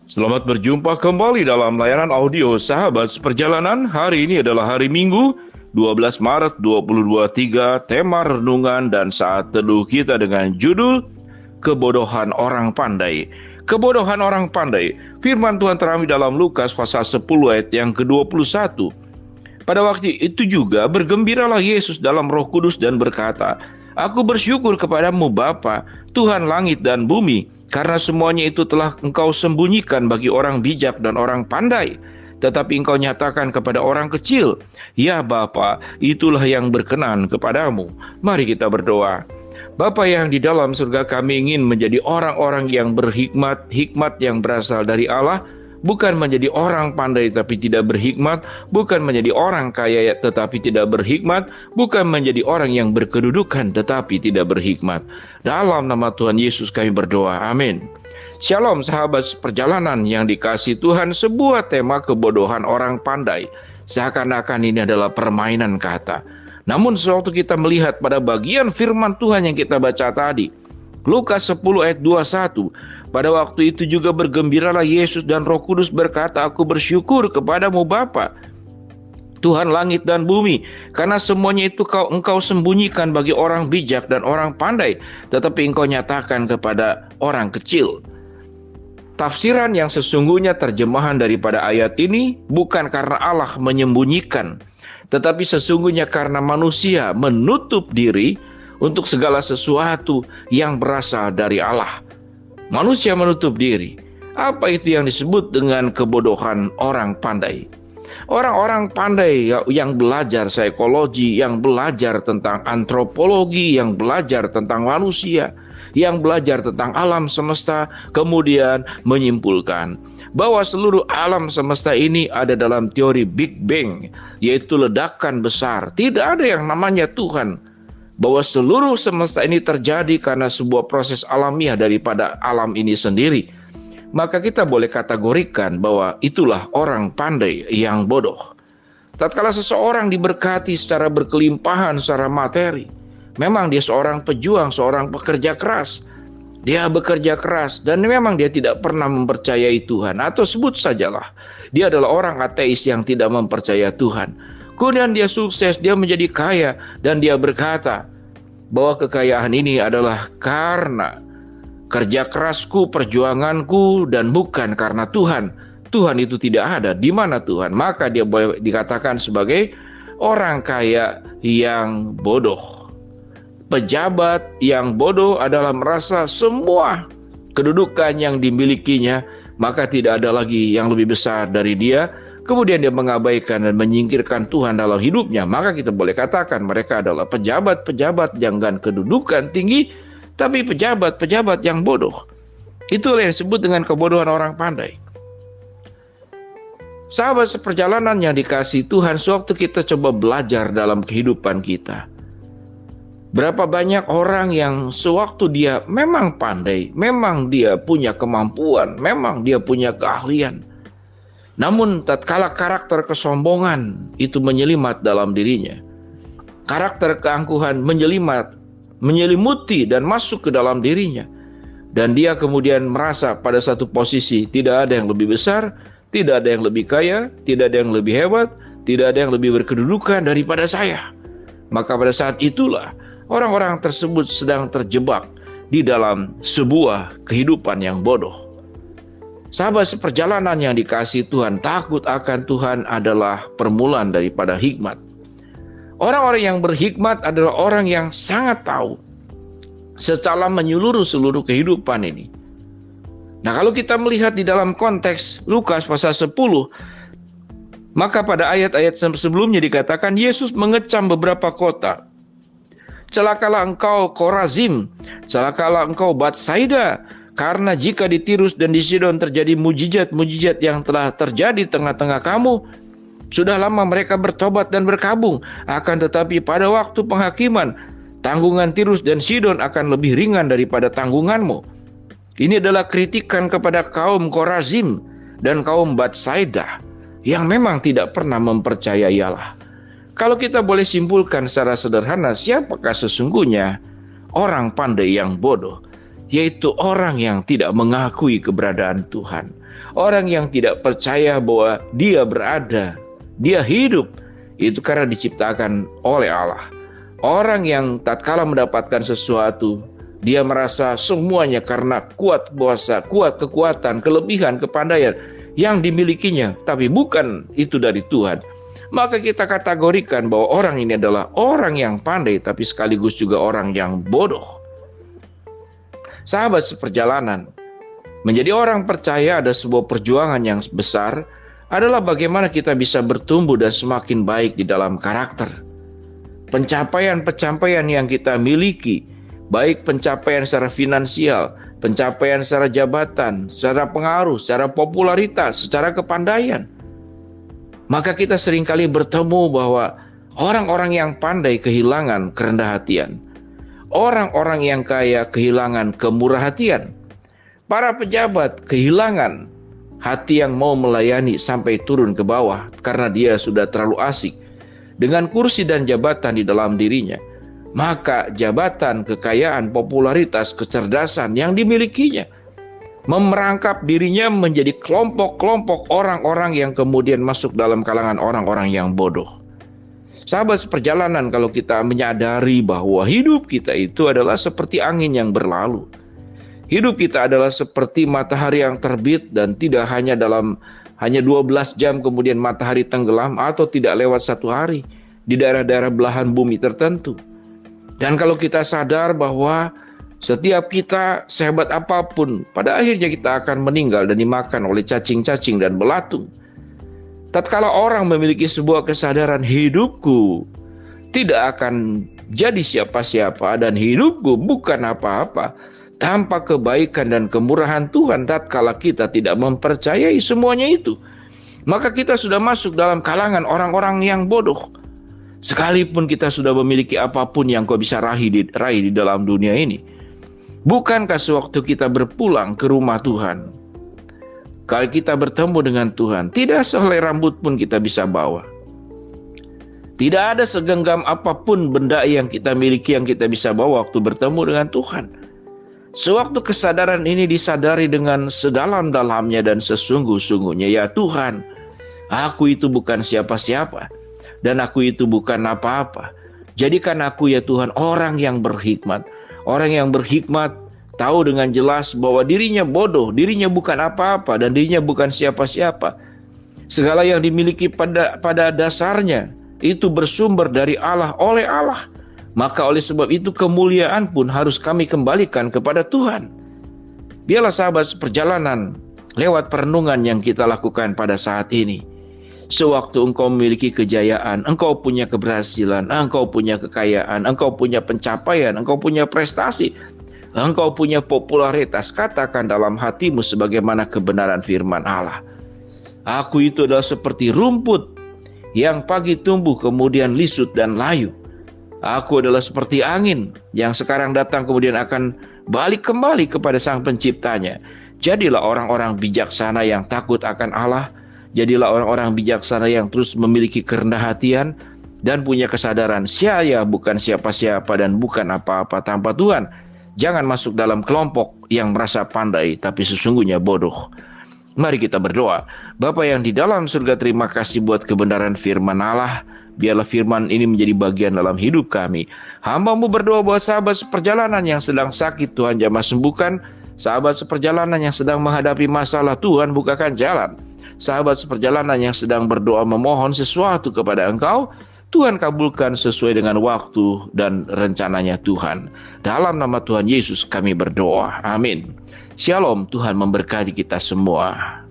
Selamat berjumpa kembali dalam layanan audio Sahabat Seperjalanan. Hari ini adalah hari Minggu, 12 Maret 2023. Tema renungan dan saat teduh kita dengan judul Kebodohan Orang Pandai. Kebodohan orang pandai. Firman Tuhan terambil dalam Lukas pasal 10 ayat yang ke-21. Pada waktu itu juga bergembiralah Yesus dalam Roh Kudus dan berkata, "Aku bersyukur kepadamu Bapa, Tuhan langit dan bumi, karena semuanya itu telah engkau sembunyikan bagi orang bijak dan orang pandai, tetapi engkau nyatakan kepada orang kecil. Ya Bapa, itulah yang berkenan kepadamu." Mari kita berdoa. Bapa yang di dalam surga, kami ingin menjadi orang-orang yang berhikmat, hikmat yang berasal dari Allah, bukan menjadi orang pandai tapi tidak berhikmat, bukan menjadi orang kaya tetapi tidak berhikmat, bukan menjadi orang yang berkedudukan tetapi tidak berhikmat. Dalam nama Tuhan Yesus kami berdoa, amin. Shalom sahabat seperjalanan yang dikasihi Tuhan. Sebuah tema kebodohan orang pandai, seakan-akan ini adalah permainan kata. Namun sewaktu kita melihat pada bagian firman Tuhan yang kita baca tadi, Lukas 10 ayat 21, pada waktu itu juga bergembiralah Yesus dan Roh Kudus berkata, "Aku bersyukur kepadamu Bapa, Tuhan langit dan bumi, karena semuanya itu engkau sembunyikan bagi orang bijak dan orang pandai, tetapi engkau nyatakan kepada orang kecil." Tafsiran yang sesungguhnya terjemahan daripada ayat ini bukan karena Allah menyembunyikan, tetapi sesungguhnya karena manusia menutup diri untuk segala sesuatu yang berasal dari Allah. Manusia menutup diri. Apa itu yang disebut dengan kebodohan orang pandai? Orang-orang pandai yang belajar psikologi, yang belajar tentang antropologi, yang belajar tentang manusia, yang belajar tentang alam semesta, kemudian menyimpulkan bahwa seluruh alam semesta ini ada dalam teori Big Bang, yaitu ledakan besar. Tidak ada yang namanya Tuhan, bahwa seluruh semesta ini terjadi karena sebuah proses alamiah daripada alam ini sendiri. Maka kita boleh kategorikan bahwa itulah orang pandai yang bodoh. Tatkala seseorang diberkati secara berkelimpahan secara materi, memang dia seorang pejuang, seorang pekerja keras. Dia bekerja keras dan memang dia tidak pernah mempercayai Tuhan. Atau sebut sajalah, dia adalah orang ateis yang tidak mempercayai Tuhan. Kemudian dia sukses, dia menjadi kaya, dan dia berkata bahwa kekayaan ini adalah karena kerja kerasku, perjuanganku, dan bukan karena Tuhan. Tuhan itu tidak ada. Di mana Tuhan? Maka dia boleh dikatakan sebagai orang kaya yang bodoh. Pejabat yang bodoh adalah merasa semua kedudukan yang dimilikinya, maka tidak ada lagi yang lebih besar dari dia. Kemudian dia mengabaikan dan menyingkirkan Tuhan dalam hidupnya. Maka kita boleh katakan mereka adalah pejabat-pejabat dengan kedudukan tinggi, tapi pejabat-pejabat yang bodoh. Itulah yang disebut dengan kebodohan orang pandai. Sahabat seperjalanan yang dikasihi Tuhan, sewaktu kita coba belajar dalam kehidupan kita, berapa banyak orang yang sewaktu dia memang pandai, memang dia punya kemampuan, memang dia punya keahlian, namun tatkala karakter kesombongan itu menyelimat dalam dirinya, karakter keangkuhan menyelimuti dan masuk ke dalam dirinya, dan dia kemudian merasa pada satu posisi tidak ada yang lebih besar, tidak ada yang lebih kaya, tidak ada yang lebih hebat, tidak ada yang lebih berkedudukan daripada saya. Maka pada saat itulah orang-orang tersebut sedang terjebak di dalam sebuah kehidupan yang bodoh. Sahabat seperjalanan yang dikasihi Tuhan, takut akan Tuhan adalah permulaan daripada hikmat. Orang-orang yang berhikmat adalah orang yang sangat tahu secara menyeluruh seluruh kehidupan ini. Nah, kalau kita melihat di dalam konteks Lukas pasal 10, maka pada ayat-ayat sebelumnya dikatakan Yesus mengecam beberapa kota. "Celakalah engkau Korazim, celakalah engkau Batsaida, karena jika di Tirus dan di Sidon terjadi mujizat-mujizat yang telah terjadi tengah-tengah kamu, sudah lama mereka bertobat dan berkabung. Akan tetapi pada waktu penghakiman, tanggungan Tirus dan Sidon akan lebih ringan daripada tanggunganmu." Ini adalah kritikan kepada kaum Korazim dan kaum Batsaida yang memang tidak pernah mempercayai Allah. Kalau kita boleh simpulkan secara sederhana, siapakah sesungguhnya orang pandai yang bodoh? Yaitu orang yang tidak mengakui keberadaan Tuhan. Orang yang tidak percaya bahwa dia berada, dia hidup, itu karena diciptakan oleh Allah. Orang yang tatkala mendapatkan sesuatu, dia merasa semuanya karena kuat kuasa, kuat kekuatan, kelebihan, kepandaian yang dimilikinya, tapi bukan itu dari Tuhan. Maka kita kategorikan bahwa orang ini adalah orang yang pandai, tapi sekaligus juga orang yang bodoh. Sahabat seperjalanan, menjadi orang percaya ada sebuah perjuangan yang besar, adalah bagaimana kita bisa bertumbuh dan semakin baik di dalam karakter. Pencapaian-pencapaian yang kita miliki, baik pencapaian secara finansial, pencapaian secara jabatan, secara pengaruh, secara popularitas, secara kepandaian. Maka kita seringkali bertemu bahwa orang-orang yang pandai kehilangan kerendah hatian. Orang-orang yang kaya kehilangan kemurah hatian. Para pejabat kehilangan hati yang mau melayani sampai turun ke bawah karena dia sudah terlalu asik dengan kursi dan jabatan di dalam dirinya. Maka jabatan, kekayaan, popularitas, kecerdasan yang dimilikinya memerangkap dirinya menjadi kelompok-kelompok orang-orang yang kemudian masuk dalam kalangan orang-orang yang bodoh. Sahabat seperjalanan, kalau kita menyadari bahwa hidup kita itu adalah seperti angin yang berlalu. Hidup kita adalah seperti matahari yang terbit dan tidak hanya 12 jam kemudian matahari tenggelam atau tidak lewat 1 hari di daerah-daerah belahan bumi tertentu. Dan kalau kita sadar bahwa setiap kita sehebat apapun, pada akhirnya kita akan meninggal dan dimakan oleh cacing-cacing dan belatung. Tatkala orang memiliki sebuah kesadaran hidupku tidak akan jadi siapa-siapa dan hidupku bukan apa-apa tanpa kebaikan dan kemurahan Tuhan, tatkala kita tidak mempercayai semuanya itu, maka kita sudah masuk dalam kalangan orang-orang yang bodoh. Sekalipun kita sudah memiliki apapun yang kau bisa raih di dalam dunia ini, bukankah sewaktu kita berpulang ke rumah Tuhan, kalau kita bertemu dengan Tuhan, tidak sehelai rambut pun kita bisa bawa. Tidak ada segenggam apapun benda yang kita miliki yang kita bisa bawa waktu bertemu dengan Tuhan. Sewaktu kesadaran ini disadari dengan sedalam-dalamnya dan sesungguh-sungguhnya, ya Tuhan, aku itu bukan siapa-siapa dan aku itu bukan apa-apa. Jadikan aku, ya Tuhan, orang yang berhikmat. Orang yang berhikmat tahu dengan jelas bahwa dirinya bodoh, dirinya bukan apa-apa, dan dirinya bukan siapa-siapa. Segala yang dimiliki pada dasarnya itu bersumber dari Allah, oleh Allah. Maka oleh sebab itu kemuliaan pun harus kami kembalikan kepada Tuhan. Biarlah sahabat seperjalanan, lewat perenungan yang kita lakukan pada saat ini, sewaktu engkau memiliki kejayaan, engkau punya keberhasilan, engkau punya kekayaan, engkau punya pencapaian, engkau punya prestasi, engkau punya popularitas, katakan dalam hatimu sebagaimana kebenaran firman Allah. Aku itu adalah seperti rumput yang pagi tumbuh kemudian lisut dan layu. Aku adalah seperti angin yang sekarang datang kemudian akan balik kembali kepada Sang Penciptanya. Jadilah orang-orang bijaksana yang takut akan Allah. Jadilah orang-orang bijaksana yang terus memiliki kerendah hatian dan punya kesadaran saya bukan siapa-siapa dan bukan apa-apa tanpa Tuhan. Jangan masuk dalam kelompok yang merasa pandai tapi sesungguhnya bodoh. Mari kita berdoa. Bapa yang di dalam surga, terima kasih buat kebenaran firman Allah. Biarlah firman ini menjadi bagian dalam hidup kami. Hamba-Mu berdoa buat sahabat seperjalanan yang sedang sakit, Tuhan jamah sembuhkan. Sahabat seperjalanan yang sedang menghadapi masalah, Tuhan bukakan jalan. Sahabat seperjalanan yang sedang berdoa memohon sesuatu kepada Engkau, Tuhan kabulkan sesuai dengan waktu dan rencananya Tuhan. Dalam nama Tuhan Yesus kami berdoa. Amin. Shalom, Tuhan memberkati kita semua.